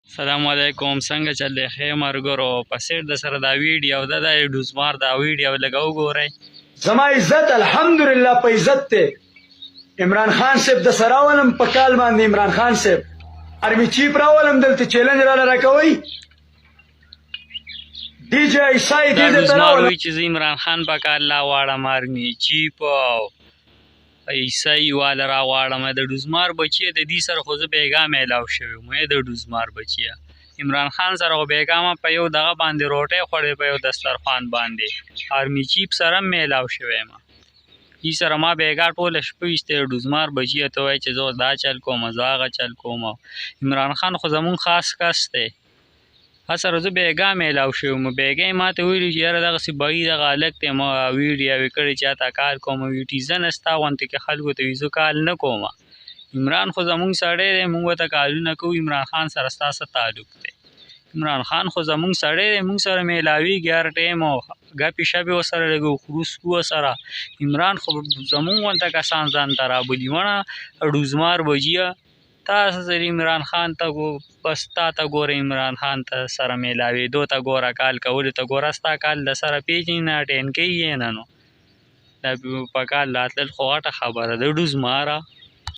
السلام علیکم څنګه چل دی ښې ملګرو په سیټ د سره دا ویډیو ده د ډوزمار دا ویډیو لږه وګورئ زما عزت الحمدلله په عزت دی عمران خان صاحب د سره راولم په کال باندې عمران خان صاحب ارمي چیف راولم دلته چیلنج راله راکوئ ډي جی عیسی دا ډوزمار وایي چې زه عمران خان په کال راغواړم ارمي چیف او عیسی والا راغواړم د ډوزمار بچیه د دې سره خو زه بیګا میلاو شوی وم د ډوزمار بچیه عمران خان سره خو بیګا په یو دغه باندې روټۍ خوړې په یو دسترخوان باندې ارمي چیف سره هم میلاو شوی یم دې سره ما بیګا ټوله شپه ایستې ډوزمار بچیه ته وایي چې زه دا چل کوم زه هغه چل کوم عمران خان خو زمونږ خاص کس دی سره زه بیګا میلاو شوی وم بیګا یې ما ته ویلي چې یاره دغسې بهي دغه هلک دی ما ویډیوې کړې چې چاته کال کوم ویټي زه نه ستا غوندې کې خلکو ته وي زه کال نه کوم عمران خو زمونږ سړی دی موږ ورته کالونه کوو عمران خان سره ستا څه تعلق دی عمران خان خو زمونږ سړی دی موږ سره میلاویږي هر ټایم او ګپې شپې ورسره لږ خروس کوو ورسره عمران خو زمونږ غونته کسان ځان ته رابولي مړه ډوزمار بجیه تاسو سره عمران خان ته بس تا ته ګوره عمران خان ته سره میلاوېدو ته ګوره کال کولو ته ګوره ستا کال د سره پیژني نه اټین کوي یې نه نو دا په کال راتلل خو غټه خبره ده ډوزماره